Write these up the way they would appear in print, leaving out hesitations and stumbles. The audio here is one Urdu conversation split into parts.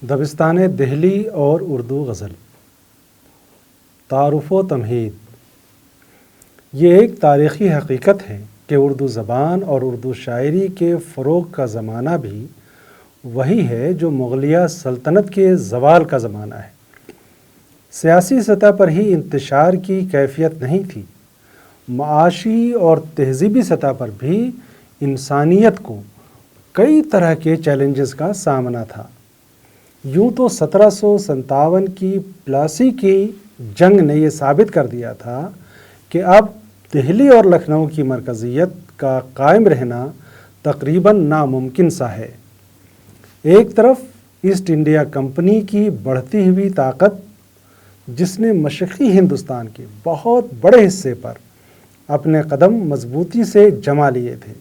دبستان دہلی اور اردو غزل، تعارف و تمہید۔ یہ ایک تاریخی حقیقت ہے کہ اردو زبان اور اردو شاعری کے فروغ کا زمانہ بھی وہی ہے جو مغلیہ سلطنت کے زوال کا زمانہ ہے۔ سیاسی سطح پر ہی انتشار کی کیفیت نہیں تھی، معاشی اور تہذیبی سطح پر بھی انسانیت کو کئی طرح کے چیلنجز کا سامنا تھا۔ یوں تو 1757 کی پلاسی کی جنگ نے یہ ثابت کر دیا تھا کہ اب دہلی اور لکھنؤ کی مرکزیت کا قائم رہنا تقریباً ناممکن سا ہے۔ ایک طرف ایسٹ انڈیا کمپنی کی بڑھتی ہوئی طاقت، جس نے مشرقی ہندوستان کے بہت بڑے حصے پر اپنے قدم مضبوطی سے جما لیے تھے۔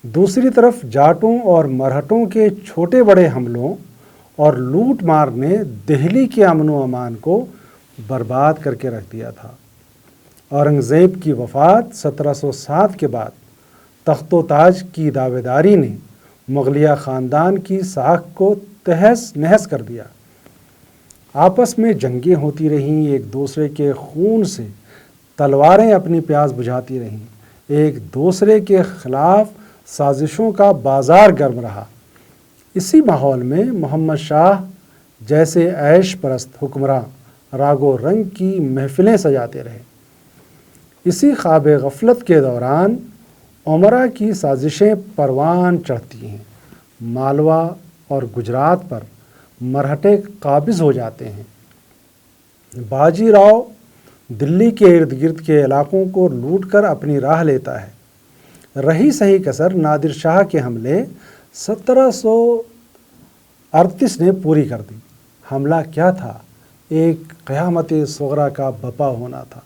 دوسری طرف جاٹوں اور مرہٹوں کے چھوٹے بڑے حملوں اور لوٹ مار نے دہلی کے امن و امان کو برباد کر کے رکھ دیا تھا۔ اورنگزیب کی وفات 1707 کے بعد تخت و تاج کی دعویداری نے مغلیہ خاندان کی ساکھ کو تہس نہس کر دیا۔ آپس میں جنگیں ہوتی رہیں، ایک دوسرے کے خون سے تلواریں اپنی پیاس بجھاتی رہیں، ایک دوسرے کے خلاف سازشوں کا بازار گرم رہا۔ اسی ماحول میں محمد شاہ جیسے عیش پرست حکمراں راگ و رنگ کی محفلیں سجاتے رہے۔ اسی خواب غفلت کے دوران امراء کی سازشیں پروان چڑھتی ہیں، مالوا اور گجرات پر مرہٹے قابض ہو جاتے ہیں۔ باجی راؤ دلی کے ارد گرد کے علاقوں کو لوٹ کر اپنی راہ لیتا ہے۔ رہی صحیح کسر نادر شاہ کے حملے 1738 نے پوری کر دی۔ حملہ کیا تھا؟ ایک قیامت صغریٰ کا بپا ہونا تھا۔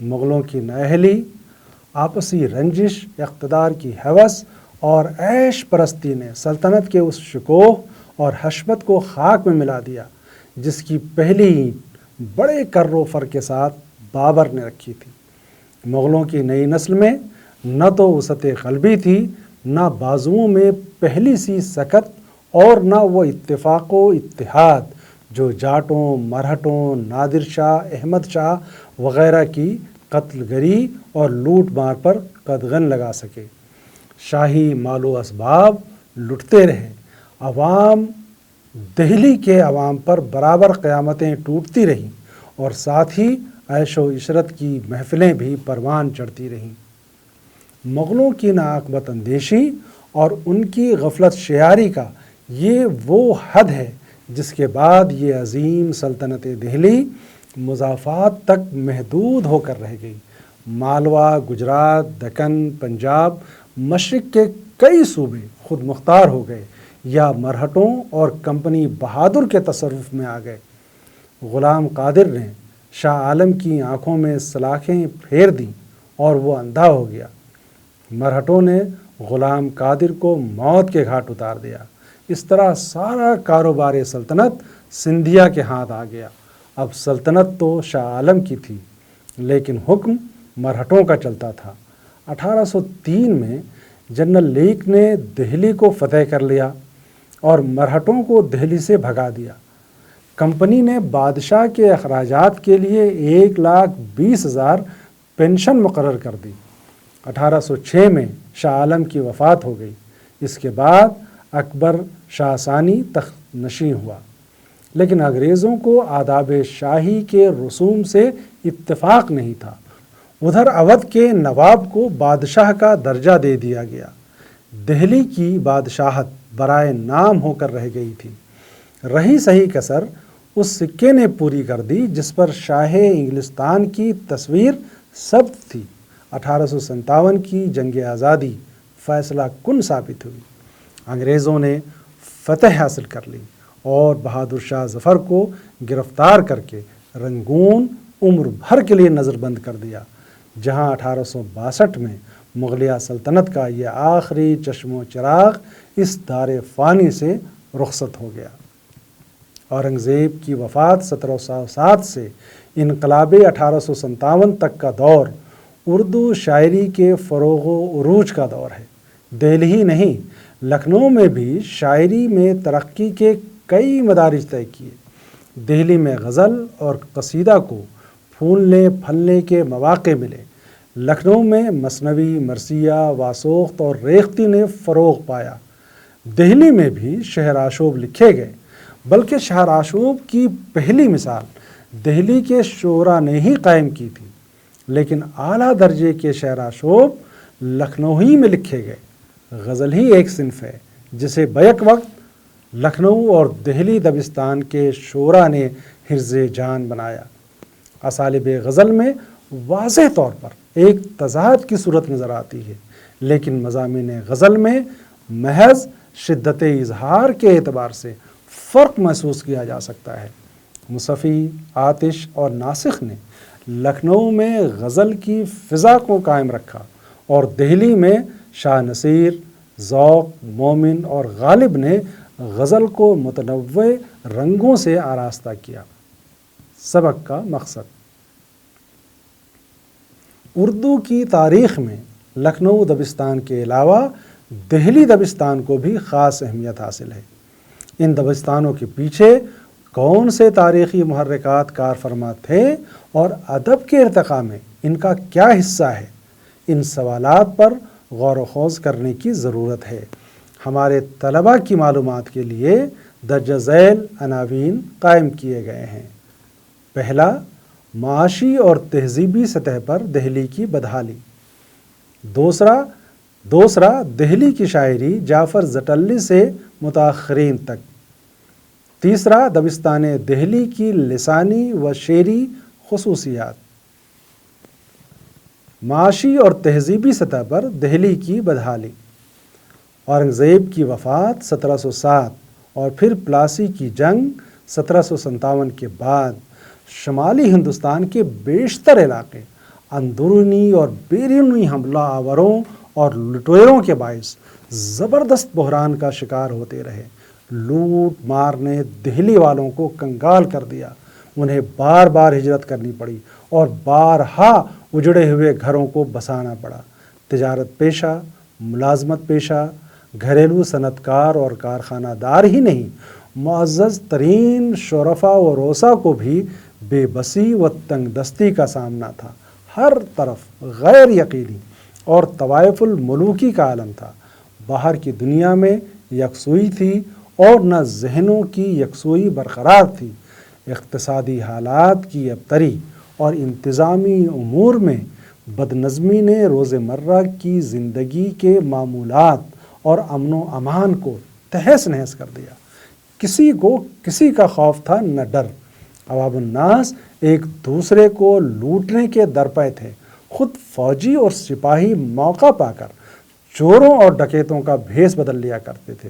مغلوں کی نااہلی، آپسی رنجش، اقتدار کی ہوس اور عیش پرستی نے سلطنت کے اس شکوہ اور حشمت کو خاک میں ملا دیا جس کی پہلی اینٹ بڑے کر و فر کے ساتھ بابر نے رکھی تھی۔ مغلوں کی نئی نسل میں نہ تو وسعت قلبی تھی، نہ بازوؤں میں پہلی سی سکت، اور نہ وہ اتفاق و اتحاد جو جاٹوں، مرہٹوں، نادر شاہ، احمد شاہ وغیرہ کی قتل گری اور لوٹ مار پر قدغن لگا سکے۔ شاہی مال و اسباب لٹتے رہے، عوام دہلی کے عوام پر برابر قیامتیں ٹوٹتی رہیں اور ساتھ ہی عیش و عشرت کی محفلیں بھی پروان چڑھتی رہیں۔ مغلوں کی ناعاقبت اندیشی اور ان کی غفلت شعاری کا یہ وہ حد ہے جس کے بعد یہ عظیم سلطنت دہلی مضافات تک محدود ہو کر رہ گئی۔ مالوا، گجرات، دکن، پنجاب، مشرق کے کئی صوبے خود مختار ہو گئے یا مرہٹوں اور کمپنی بہادر کے تصرف میں آ گئے۔ غلام قادر نے شاہ عالم کی آنکھوں میں سلاخیں پھیر دیں اور وہ اندھا ہو گیا۔ مرہٹوں نے غلام قادر کو موت کے گھاٹ اتار دیا۔ اس طرح سارا کاروبار سلطنت سندھیا کے ہاتھ آ گیا۔ اب سلطنت تو شاہ عالم کی تھی، لیکن حکم مرہٹوں کا چلتا تھا۔ 1803 میں جنرل لیک نے دہلی کو فتح کر لیا اور مرہٹوں کو دہلی سے بھگا دیا۔ کمپنی نے بادشاہ کے اخراجات کے لیے 1,20,000 پینشن مقرر کر دی۔ 1806 میں شاہ عالم کی وفات ہو گئی۔ اس کے بعد اکبر شاہ ثانی تخت نشین ہوا، لیکن انگریزوں کو آداب شاہی کے رسوم سے اتفاق نہیں تھا۔ ادھر اودھ کے نواب کو بادشاہ کا درجہ دے دیا گیا۔ دہلی کی بادشاہت برائے نام ہو کر رہ گئی تھی۔ رہی صحیح کسر اس سکے نے پوری کر دی جس پر شاہ انگلستان کی تصویر ثبت تھی۔ 1857 کی جنگ آزادی فیصلہ کن ثابت ہوئی۔ انگریزوں نے فتح حاصل کر لی اور بہادر شاہ ظفر کو گرفتار کر کے رنگون عمر بھر کے لیے نظر بند کر دیا، جہاں 1862 میں مغلیہ سلطنت کا یہ آخری چشم و چراغ اس دار فانی سے رخصت ہو گیا۔ اورنگزیب کی وفات 1707 سے انقلاب 1857 تک کا دور اردو شاعری کے فروغ و عروج کا دور ہے۔ دہلی ہی نہیں، لکھنؤ میں بھی شاعری میں ترقی کے کئی مدارج طے کیے۔ دہلی میں غزل اور قصیدہ کو پھولنے پھلنے کے مواقع ملے۔ لکھنؤ میں مثنوی، مرثیہ، واسوخت اور ریختی نے فروغ پایا۔ دہلی میں بھی شعر آشوب لکھے گئے، بلکہ شعر آشوب کی پہلی مثال دہلی کے شعراء نے ہی قائم کی تھی، لیکن اعلیٰ درجے کے شعر آشوب لکھنؤ ہی میں لکھے گئے۔ غزل ہی ایک صنف ہے جسے بیک وقت لکھنؤ اور دہلی دبستان کے شعراء نے حرز جان بنایا۔ اسالیب غزل میں واضح طور پر ایک تضاد کی صورت نظر آتی ہے، لیکن مضامین غزل میں محض شدت اظہار کے اعتبار سے فرق محسوس کیا جا سکتا ہے۔ مصفی، آتش اور ناسخ نے لکھنؤ میں غزل کی فضا کو قائم رکھا اور دہلی میں شاہ نصیر، ذوق، مومن اور غالب نے غزل کو متنوع رنگوں سے آراستہ کیا۔ سبق کا مقصد: اردو کی تاریخ میں لکھنؤ دبستان کے علاوہ دہلی دبستان کو بھی خاص اہمیت حاصل ہے۔ ان دبستانوں کے پیچھے کون سے تاریخی محرکات کار فرما تھے اور ادب کے ارتقاء میں ان کا کیا حصہ ہے، ان سوالات پر غور و خوض کرنے کی ضرورت ہے۔ ہمارے طلباء کی معلومات کے لیے درج ذیل عناوین قائم کیے گئے ہیں۔ پہلا، معاشی اور تہذیبی سطح پر دہلی کی بدحالی۔ دوسرا دہلی کی شاعری جعفر زٹلی سے متاخرین تک۔ تیسرا، دبستان دہلی کی لسانی و شعری خصوصیات۔ معاشی اور تہذیبی سطح پر دہلی کی بدحالی۔ اورنگزیب کی وفات 1707 اور پھر پلاسی کی جنگ 1757 کے بعد شمالی ہندوستان کے بیشتر علاقے اندرونی اور بیرونی حملہ آوروں اور لٹیروں کے باعث زبردست بحران کا شکار ہوتے رہے۔ لوٹ مار نے دہلی والوں کو کنگال کر دیا، انہیں بار بار ہجرت کرنی پڑی اور بارہا اجڑے ہوئے گھروں کو بسانا پڑا۔ تجارت پیشہ، ملازمت پیشہ، گھریلو صنعت کار اور کارخانہ دار ہی نہیں، معزز ترین شرفاء و روسا کو بھی بے بسی و تنگ دستی کا سامنا تھا۔ ہر طرف غیر یقینی اور طوائف الملوکی کا عالم تھا۔ باہر کی دنیا میں یکسوئی تھی اور نہ ذہنوں کی یکسوئی برقرار تھی۔ اقتصادی حالات کی ابتری اور انتظامی امور میں بدنظمی نے روزمرہ کی زندگی کے معمولات اور امن و امان کو تہس نہس کر دیا۔ کسی کو کسی کا خوف تھا نہ ڈر۔ عوام الناس ایک دوسرے کو لوٹنے کے درپے تھے۔ خود فوجی اور سپاہی موقع پا کر چوروں اور ڈکیتوں کا بھیس بدل لیا کرتے تھے۔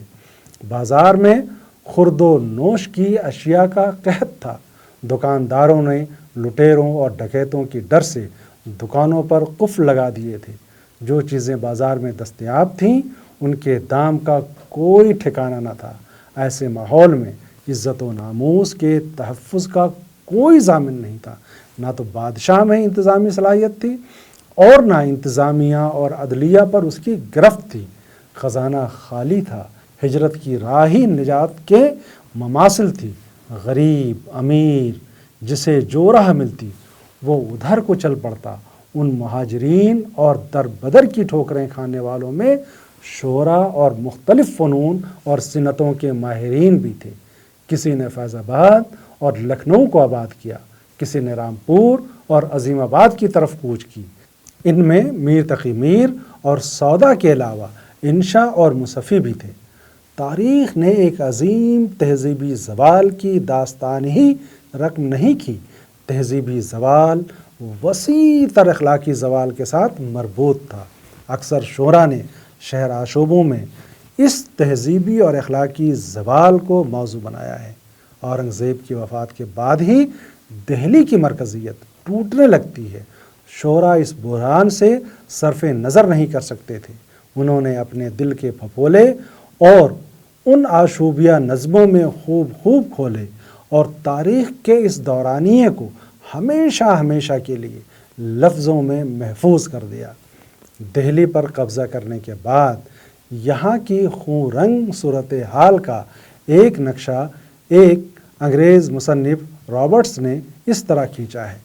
بازار میں خرد و نوش کی اشیاء کا قحط تھا۔ دکانداروں نے لٹیروں اور ڈکیتوں کی ڈر سے دکانوں پر قفل لگا دیے تھے۔ جو چیزیں بازار میں دستیاب تھیں ان کے دام کا کوئی ٹھکانہ نہ تھا۔ ایسے ماحول میں عزت و ناموس کے تحفظ کا کوئی ضامن نہیں تھا۔ نہ تو بادشاہ میں انتظامی صلاحیت تھی اور نہ انتظامیہ اور عدلیہ پر اس کی گرفت تھی۔ خزانہ خالی تھا۔ ہجرت کی راہ ہی نجات کے مماثل تھی۔ غریب امیر جسے جو راہ ملتی وہ ادھر کو چل پڑتا۔ ان مہاجرین اور در بدر کی ٹھوکریں کھانے والوں میں شعراء اور مختلف فنون اور صنعتوں کے ماہرین بھی تھے۔ کسی نے فیض آباد اور لکھنؤ کو آباد کیا، کسی نے رامپور اور عظیم آباد کی طرف کوچ کی۔ ان میں میر تقی میر اور سودا کے علاوہ انشا اور مصفی بھی تھے۔ تاریخ نے ایک عظیم تہذیبی زوال کی داستان ہی رقم نہیں کی۔ تہذیبی زوال وسیع تر اخلاقی زوال کے ساتھ مربوط تھا۔ اکثر شعراء نے شعر آشوبوں میں اس تہذیبی اور اخلاقی زوال کو موضوع بنایا ہے۔ اورنگزیب کی وفات کے بعد ہی دہلی کی مرکزیت ٹوٹنے لگتی ہے۔ شعراء اس بحران سے صرف نظر نہیں کر سکتے تھے۔ انہوں نے اپنے دل کے پھپھولے اور ان آشوبیہ نظموں میں خوب کھولے اور تاریخ کے اس دورانیے کو ہمیشہ ہمیشہ کے لیے لفظوں میں محفوظ کر دیا۔ دہلی پر قبضہ کرنے کے بعد یہاں کی خون رنگ صورتحال کا ایک نقشہ ایک انگریز مصنف رابرٹس نے اس طرح کھینچا ہے: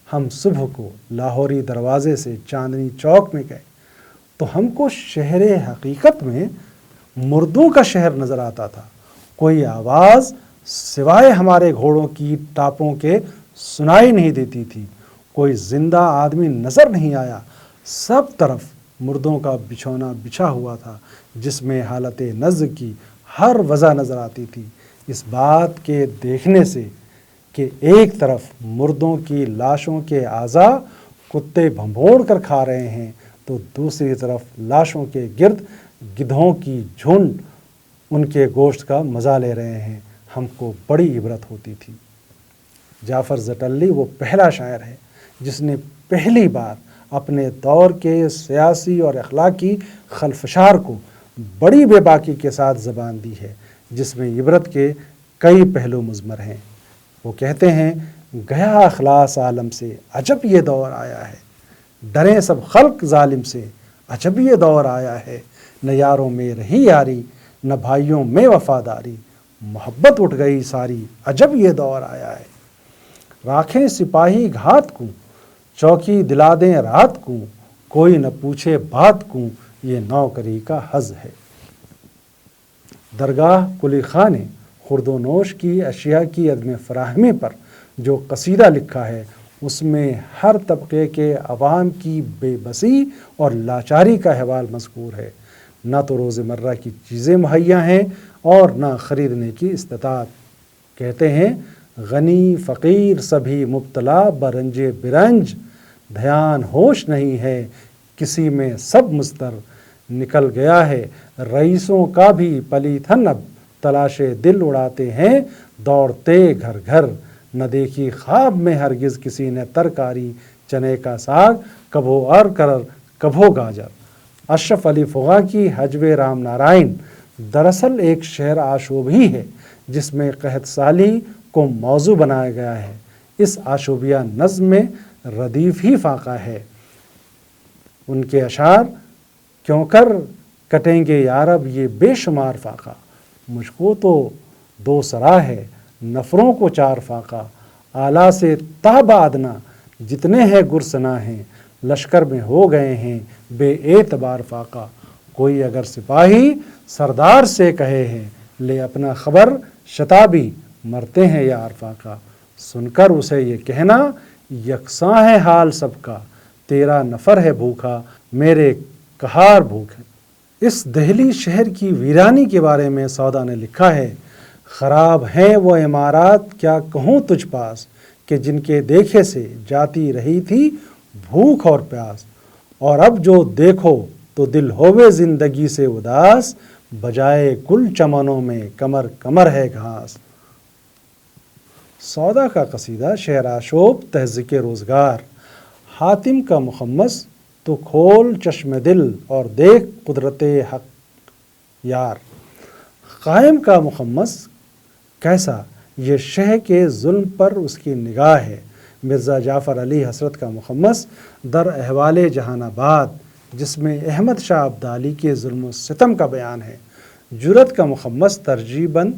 ہم صبح کو لاہوری دروازے سے چاندنی چوک میں گئے تو ہم کو شہر حقیقت میں مردوں کا شہر نظر آتا تھا۔ کوئی آواز سوائے ہمارے گھوڑوں کی ٹاپوں کے سنائی نہیں دیتی تھی، کوئی زندہ آدمی نظر نہیں آیا، سب طرف مردوں کا بچھونا بچھا ہوا تھا جس میں حالت نزع کی ہر وجہ نظر آتی تھی۔ اس بات کے دیکھنے سے کہ ایک طرف مردوں کی لاشوں کے اعضاء کتے بھنبھوڑ کر کھا رہے ہیں تو دوسری طرف لاشوں کے گرد گدھوں کی جھنڈ ان کے گوشت کا مزہ لے رہے ہیں، ہم کو بڑی عبرت ہوتی تھی۔ جعفر زٹلی وہ پہلا شاعر ہے جس نے پہلی بار اپنے دور کے سیاسی اور اخلاقی خلفشار کو بڑی بے باکی کے ساتھ زبان دی ہے، جس میں عبرت کے کئی پہلو مضمر ہیں۔ وہ کہتے ہیں: گیا اخلاص عالم سے، عجب یہ دور آیا ہے، ڈریں سب خلق ظالم سے، عجب یہ دور آیا ہے، نہ یاروں میں رہی یاری، نہ بھائیوں میں وفاداری، محبت اٹھ گئی ساری، عجب یہ دور آیا ہے۔ راکھیں سپاہی گھات کو، چوکی دلا دیں رات کو، کوئی نہ پوچھے بات کو، یہ نوکری کا حظ ہے۔ درگاہ کلی خان نے خورد و نوش کی اشیاء کی عدم فراہمی پر جو قصیدہ لکھا ہے اس میں ہر طبقے کے عوام کی بے بسی اور لاچاری کا احوال مذکور ہے۔ نہ تو روز مرہ کی چیزیں مہیا ہیں اور نہ خریدنے کی استطاعت۔ کہتے ہیں: غنی فقیر سبھی مبتلا برنج برنج، دھیان ہوش نہیں ہے کسی میں سب مضطر، نکل گیا ہے رئیسوں کا بھی پلیتھن اب، تلاش دل اڑاتے ہیں دوڑتے گھر گھر، نہ دیکھی خواب میں ہرگز کسی نے ترکاری، چنے کا ساگ کبھو ارکر کبھو گاجر۔ اشرف علی فغاں کی حجب رام نارائن دراصل ایک شعر آشوب ہی ہے جس میں قحط سالی کو موضوع بنایا گیا ہے۔ اس آشوبیہ نظم میں ردیف ہی فاقہ ہے۔ ان کے اشعار: کیوں کر کٹیں گے یارب یہ بے شمار فاقہ، مجھ کو تو دو سرا ہے نفروں کو چار فاقہ، اعلیٰ سے تا ادنا جتنے ہیں گرسنا ہیں، لشکر میں ہو گئے ہیں بے اعتبار فاقہ۔ کوئی اگر سپاہی سردار سے کہے ہے لے اپنا خبر، شتابی مرتے ہیں یار فاقہ، سن کر اسے یہ کہنا یکساں ہے حال سب کا، تیرا نفر ہے بھوکا میرے کہار بھوک ہے۔ اس دہلی شہر کی ویرانی کے بارے میں سودا نے لکھا ہے: خراب ہیں وہ عمارات کیا کہوں تجھ پاس، کہ جن کے دیکھے سے جاتی رہی تھی بھوک اور پیاس، اور اب جو دیکھو تو دل ہووے زندگی سے اداس، بجائے گل چمنوں میں کمر کمر ہے گھاس۔ سودا کا قصیدہ شعر آشوب تہذیب روزگار: حاتم کا مخمس تو کھول چشم دل اور دیکھ قدرت حق یار۔ قائم کا مخمس کیسا یہ شہ کے ظلم پر اس کی نگاہ ہے۔ مرزا جعفر علی حسرت کا مخمس در احوال جہان آباد، جس میں احمد شاہ ابدالی کے ظلم و ستم کا بیان ہے۔ جرأت کا مخمس ترجیباً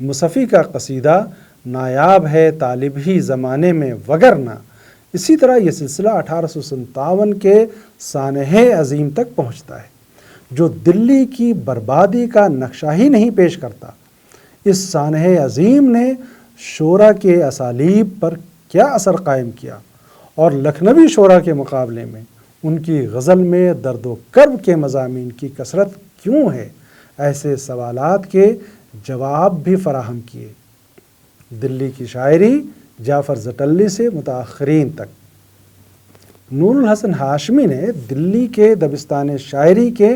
مصفی کا قصیدہ نایاب ہے طالب ہی زمانے میں وگرنہ۔ اسی طرح یہ سلسلہ 1857 کے سانحہ عظیم تک پہنچتا ہے جو دلی کی بربادی کا نقشہ ہی نہیں پیش کرتا۔ اس سانحہ عظیم نے شعراء کے اسالیب پر کیا اثر قائم کیا، اور لکھنوی شعراء کے مقابلے میں ان کی غزل میں درد و کرب کے مضامین کی کثرت کیوں ہے؟ ایسے سوالات کے جواب بھی فراہم کیے۔ دلی کی شاعری جعفر زٹلی سے متاخرین تک۔ نور الحسن ہاشمی نے دلی کے دبستان شاعری کے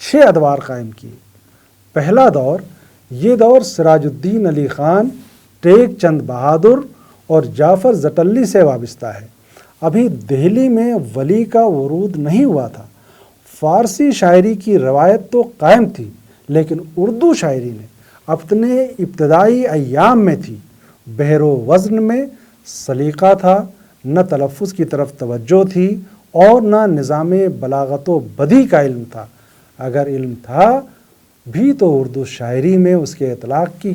6 ادوار قائم کیے۔ پہلا دور، یہ دور سراج الدین علی خان، ٹیک چند بہادر اور جعفر زٹلی سے وابستہ ہے۔ ابھی دہلی میں ولی کا ورود نہیں ہوا تھا۔ فارسی شاعری کی روایت تو قائم تھی، لیکن اردو شاعری نے اپنے ابتدائی ایام میں تھی۔ بحر و وزن میں سلیقہ تھا، نہ تلفظ کی طرف توجہ تھی اور نہ نظام بلاغت و بدیع کا علم تھا۔ اگر علم تھا بھی تو اردو شاعری میں اس کے اطلاق کی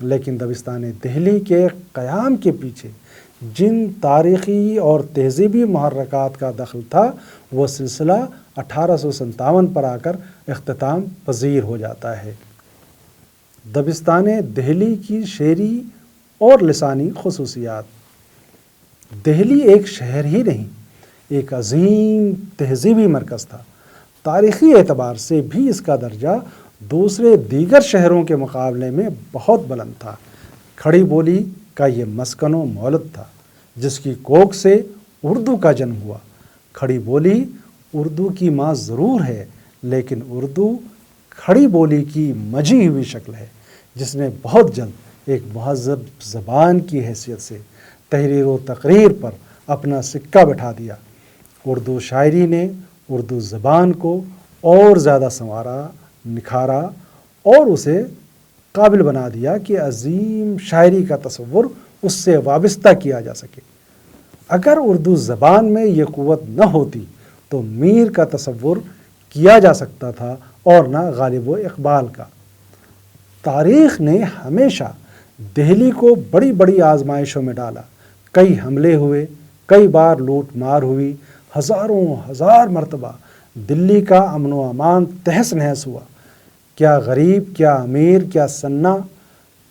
لیکن دبستان دہلی کے قیام کے پیچھے جن تاریخی اور تہذیبی محرکات کا دخل تھا وہ سلسلہ 1857 پر آ کر اختتام پذیر ہو جاتا ہے۔ دبستان دہلی کی شعری اور لسانی خصوصیات۔ دہلی ایک شہر ہی نہیں، ایک عظیم تہذیبی مرکز تھا۔ تاریخی اعتبار سے بھی اس کا درجہ دوسرے دیگر شہروں کے مقابلے میں بہت بلند تھا۔ کھڑی بولی کا یہ مسکن و مولد تھا جس کی کوکھ سے اردو کا جنم ہوا۔ کھڑی بولی اردو کی ماں ضرور ہے، لیکن اردو کھڑی بولی کی مجھی ہوئی شکل ہے جس نے بہت جلد ایک مہذب زبان کی حیثیت سے تحریر و تقریر پر اپنا سکہ بٹھا دیا۔ اردو شاعری نے اردو زبان کو اور زیادہ سنوارا، نکھارا اور اسے قابل بنا دیا کہ عظیم شاعری کا تصور اس سے وابستہ کیا جا سکے۔ اگر اردو زبان میں یہ قوت نہ ہوتی تو میر کا تصور کیا جا سکتا تھا اور نہ غالب و اقبال کا۔ تاریخ نے ہمیشہ دہلی کو بڑی بڑی آزمائشوں میں ڈالا۔ کئی حملے ہوئے، کئی بار لوٹ مار ہوئی، ہزاروں ہزار مرتبہ دلی کا امن و امان تہس نہس ہوا۔ کیا غریب، کیا امیر، کیا سنا،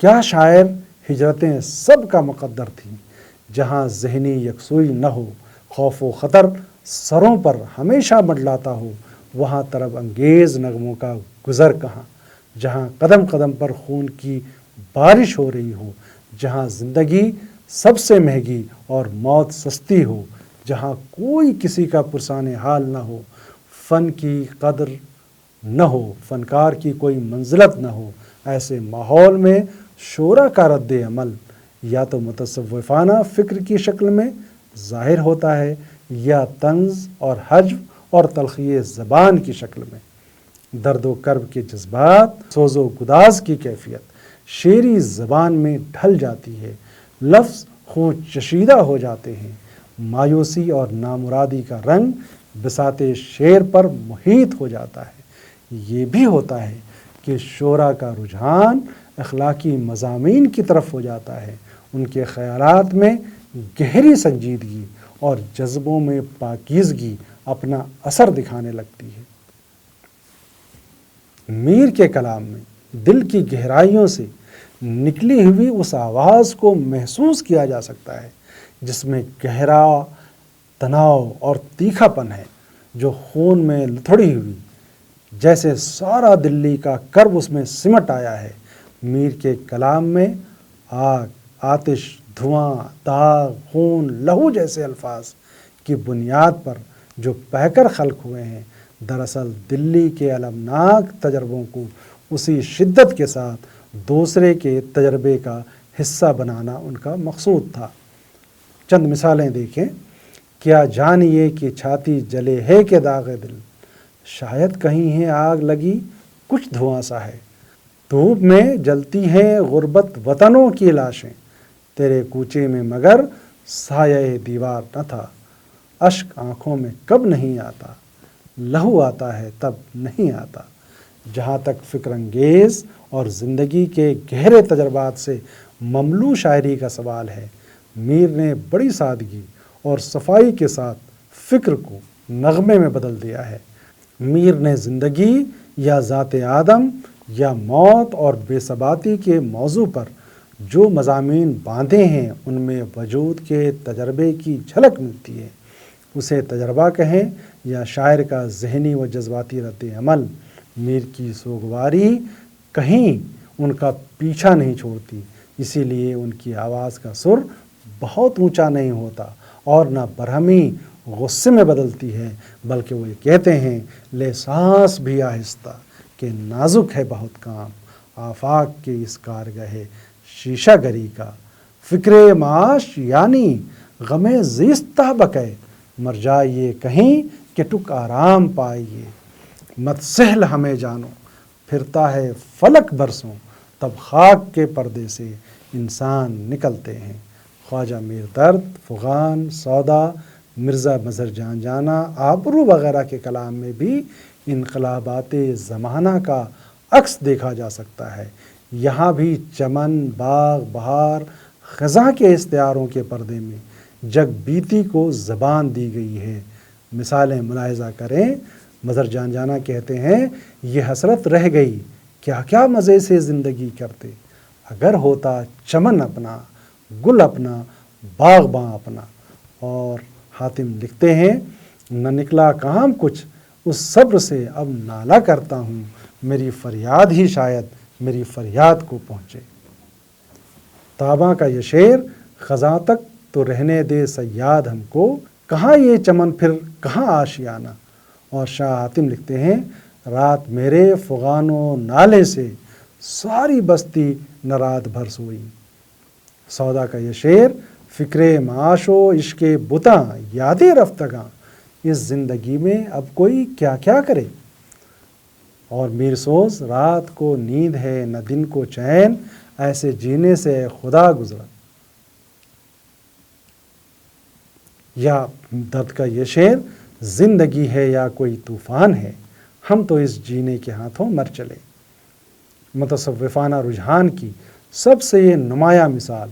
کیا شاعر، ہجرتیں سب کا مقدر تھیں۔ جہاں ذہنی یکسوئی نہ ہو، خوف و خطر سروں پر ہمیشہ منڈلاتا ہو، وہاں طرب انگیز نغموں کا گزر کہاں۔ جہاں قدم قدم پر خون کی بارش ہو رہی ہو، جہاں زندگی سب سے مہنگی اور موت سستی ہو، جہاں کوئی کسی کا پرسان حال نہ ہو، فن کی قدر نہ ہو، فنکار کی کوئی منزلت نہ ہو، ایسے ماحول میں شعرا کا رد عمل یا تو متصوفانہ فکر کی شکل میں ظاہر ہوتا ہے یا طنز اور حجو اور تلخی زبان کی شکل میں۔ درد و کرب کے جذبات، سوز و گداز کی کیفیت شعری زبان میں ڈھل جاتی ہے، لفظ خون چشیدہ ہو جاتے ہیں، مایوسی اور نامرادی کا رنگ بساط شعر پر محیط ہو جاتا ہے۔ یہ بھی ہوتا ہے کہ شعرا کا رجحان اخلاقی مضامین کی طرف ہو جاتا ہے، ان کے خیالات میں گہری سنجیدگی اور جذبوں میں پاکیزگی اپنا اثر دکھانے لگتی ہے۔ میر کے کلام میں دل کی گہرائیوں سے نکلی ہوئی اس آواز کو محسوس کیا جا سکتا ہے جس میں گہرا تناؤ اور تیکھا پن ہے، جو خون میں لتھڑی ہوئی جیسے سارا دلی کا کرب اس میں سمٹ آیا ہے۔ میر کے کلام میں آگ، آتش، دھواں، داغ، خون، لہو جیسے الفاظ کی بنیاد پر جو بہہ کر خلق ہوئے ہیں، دراصل دلی کے المناک تجربوں کو اسی شدت کے ساتھ دوسرے کے تجربے کا حصہ بنانا ان کا مقصود تھا۔ چند مثالیں دیکھیں۔ کیا جانیے کہ چھاتی جلے ہے کہ داغ دل، شاید کہیں ہے آگ لگی کچھ دھواں سا ہے، دھوپ میں جلتی ہیں غربت وطنوں کی لاشیں، تیرے کوچے میں مگر سایہ دیوار نہ تھا، اشک آنکھوں میں کب نہیں آتا، لہو آتا ہے تب نہیں آتا۔ جہاں تک فکر انگیز اور زندگی کے گہرے تجربات سے مملو شاعری کا سوال ہے، میر نے بڑی سادگی اور صفائی کے ساتھ فکر کو نغمے میں بدل دیا ہے۔ میر نے زندگی یا ذات آدم یا موت اور بے ثباتی کے موضوع پر جو مضامین باندھے ہیں ان میں وجود کے تجربے کی جھلک ملتی ہے۔ اسے تجربہ کہیں یا شاعر کا ذہنی و جذباتی رد عمل، میر کی سوگواری کہیں ان کا پیچھا نہیں چھوڑتی، اسی لیے ان کی آواز کا سر بہت اونچا نہیں ہوتا اور نہ برہمی غصے میں بدلتی ہے، بلکہ وہ یہ کہتے ہیں لے سانس بھی آہستہ کہ نازک ہے بہت کام، آفاق کے اس کارگہ شیشہ گری کا، فکر معاش یعنی غم زیستہ بکے، مر جائیے کہیں کہ ٹک آرام پائیے، مت سہل ہمیں جانو پھرتا ہے فلک برسوں، تب خاک کے پردے سے انسان نکلتے ہیں۔ خواجہ میر درد، فغان، سودا، مرزا مظہر جان جانا، آبرو وغیرہ کے کلام میں بھی انقلابات زمانہ کا عکس دیکھا جا سکتا ہے۔ یہاں بھی چمن، باغ، بہار، خزاں کے استعاروں کے پردے میں جگ بیتی کو زبان دی گئی ہے۔ مثالیں ملاحظہ کریں۔ مظہر جان جانا کہتے ہیں، یہ حسرت رہ گئی، کیا کیا مزے سے زندگی کرتے، اگر ہوتا چمن اپنا، گل اپنا، باغباں اپنا۔ اور حاتم لکھتے ہیں، نہ نکلا کام کچھ اس صبر سے اب نالہ کرتا ہوں، میری فریاد ہی شاید میری فریاد کو پہنچے۔ طابع کا یہ شعر، خزاں تک تو رہنے دے صیاد ہم کو، کہاں یہ چمن پھر کہاں آشیانہ۔ اور شاہ حاتم لکھتے ہیں، رات میرے فغان و نالے سے ساری بستی نہ رات بھر سوئی۔ سودا کا یہ شعر، فکر معاش و عشق بتاں یادیں رفتگاں، اس زندگی میں اب کوئی کیا کیا کرے۔ اور میر سوز، رات کو نیند ہے نہ دن کو چین، ایسے جینے سے اے خدا گزرا۔ یا درد کا یہ شعر، زندگی ہے یا کوئی طوفان ہے، ہم تو اس جینے کے ہاتھوں مر چلے۔ متصوفانہ رجحان کی سب سے یہ نمایاں مثال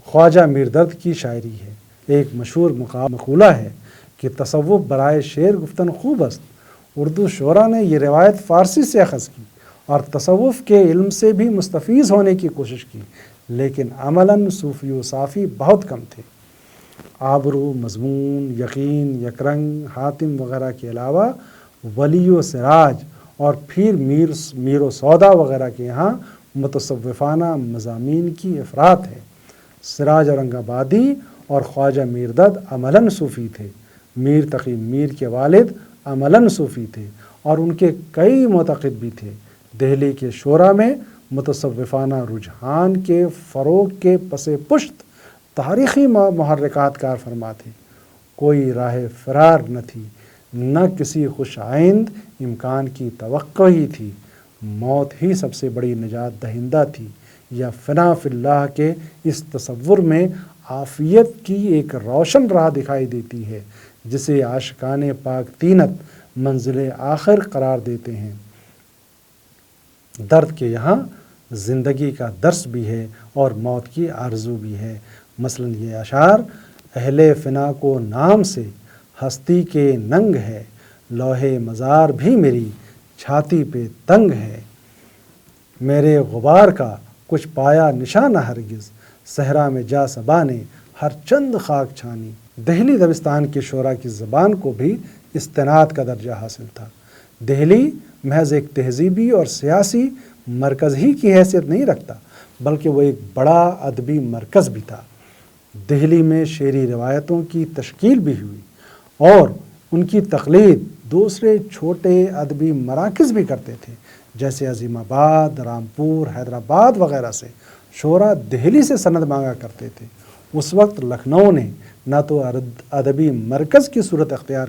خواجہ میر درد کی شاعری ہے۔ ایک مشہور مقولہ ہے کہ تصوف برائے شعر گفتن خوب است۔ اردو شعراء نے یہ روایت فارسی سے اخذ کی اور تصوف کے علم سے بھی مستفیض ہونے کی کوشش کی، لیکن عملاً صوفی و صافی بہت کم تھے۔ آبرو، مضمون، یقین، یکرنگ، حاتم وغیرہ کے علاوہ ولی و سراج اور پھر میر و سودا وغیرہ کے یہاں متصوفانہ مضامین کی افراط ہے۔ سراج اورنگ آبادی اور خواجہ میر درد عملاً صوفی تھے۔ میر تقی میر کے والد عملاً صوفی تھے اور ان کے کئی معتقد بھی تھے۔ دہلی کے شعراء میں متصوفانہ رجحان کے فروغ کے پس پشت تاریخی محرکات کار فرما تھے۔ کوئی راہ فرار نہ تھی، نہ کسی خوش آئند امکان کی توقع ہی تھی، موت ہی سب سے بڑی نجات دہندہ تھی۔ یا فنا فی اللہ کے اس تصور میں عافیت کی ایک روشن راہ دکھائی دیتی ہے، جسے عاشقان پاک طینت منزل آخر قرار دیتے ہیں۔ درد کے یہاں زندگی کا درس بھی ہے اور موت کی آرزو بھی ہے۔ مثلاً یہ اشعار، اہل فنا کو نام سے ہستی کے ننگ ہے، لوح مزار بھی میری چھاتی پہ تنگ ہے، میرے غبار کا کچھ پایا نشانہ ہرگز، صحرا میں جا صبا نے ہر چند خاک چھانی۔ دہلی دبستان کے شعراء کی زبان کو بھی استناد کا درجہ حاصل تھا۔ دہلی محض ایک تہذیبی اور سیاسی مرکز ہی کی حیثیت نہیں رکھتا، بلکہ وہ ایک بڑا ادبی مرکز بھی تھا۔ دہلی میں شعری روایتوں کی تشکیل بھی ہوئی اور ان کی تقلید دوسرے چھوٹے ادبی مراکز بھی کرتے تھے، جیسے عظیم آباد، رامپور، حیدرآباد وغیرہ سے شعراء دہلی سے سند مانگا کرتے تھے۔ اس وقت لکھنؤ نے نہ تو ادبی مرکز کی صورت اختیار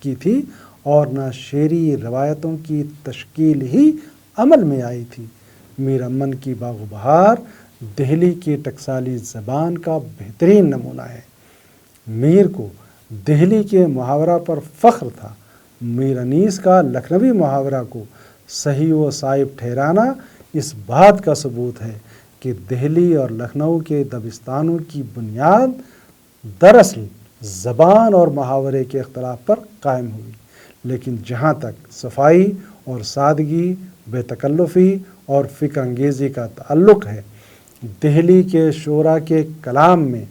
کی تھی اور نہ شعری روایتوں کی تشکیل ہی عمل میں آئی تھی۔ میر امن کی باغ و بہار دہلی کی ٹکسالی زبان کا بہترین نمونہ ہے۔ میر کو دہلی کے محاورہ پر فخر تھا۔ میر انیس کا لکھنوی محاورہ کو صحیح و صائب ٹھہرانا اس بات کا ثبوت ہے کہ دہلی اور لکھنؤ کے دبستانوں کی بنیاد دراصل زبان اور محاورے کے اختلاف پر قائم ہوئی، لیکن جہاں تک صفائی اور سادگی، بے تکلفی اور فکر انگیزی کا تعلق ہے، دہلی کے شعراء کے کلام میں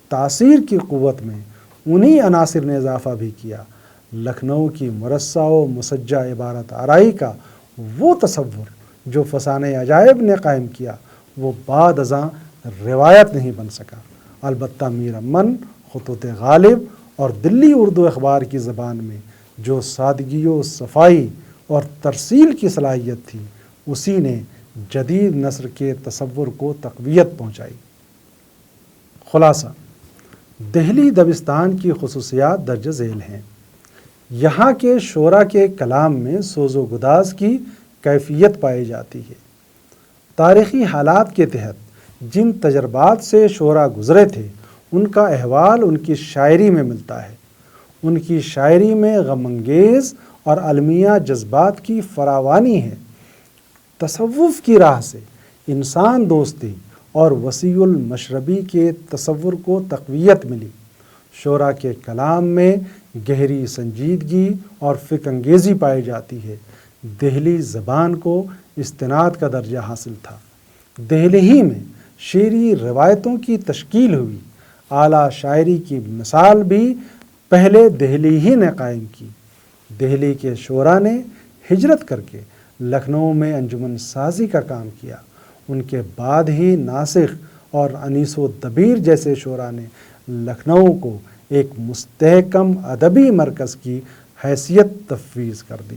تاثیر کی قوت میں انہی عناصر نے اضافہ بھی کیا۔ لکھنؤ کی مرصع و مسجع عبارت آرائی کا وہ تصور جو فسانہ عجائب نے قائم کیا، وہ بعد ازاں روایت نہیں بن سکا۔ البتہ میر امن، خطوط غالب اور دلی اردو اخبار کی زبان میں جو سادگی و صفائی اور ترسیل کی صلاحیت تھی، اسی نے جدید نثر کے تصور کو تقویت پہنچائی۔ خلاصہ، دہلی دبستان کی خصوصیات درج ذیل ہیں۔ یہاں کے شعراء کے کلام میں سوز و گداز کی کیفیت پائی جاتی ہے۔ تاریخی حالات کے تحت جن تجربات سے شعراء گزرے تھے، ان کا احوال ان کی شاعری میں ملتا ہے۔ ان کی شاعری میں غم انگیز اور المیہ جذبات کی فراوانی ہے۔ تصوف کی راہ سے انسان دوستی اور وسیع المشربی کے تصور کو تقویت ملی۔ شعراء کے کلام میں گہری سنجیدگی اور فکر انگیزی پائی جاتی ہے۔ دہلی زبان کو استناد کا درجہ حاصل تھا۔ دہلی ہی میں شعری روایتوں کی تشکیل ہوئی۔ اعلیٰ شاعری کی مثال بھی پہلے دہلی ہی نے قائم کی۔ دہلی کے شعراء نے ہجرت کر کے لکھنؤ میں انجمن سازی کا کام کیا۔ ان کے بعد ہی ناسخ اور انیس و دبیر جیسے شعراء نے لکھنؤ کو ایک مستحکم ادبی مرکز کی حیثیت تفویض کر دی۔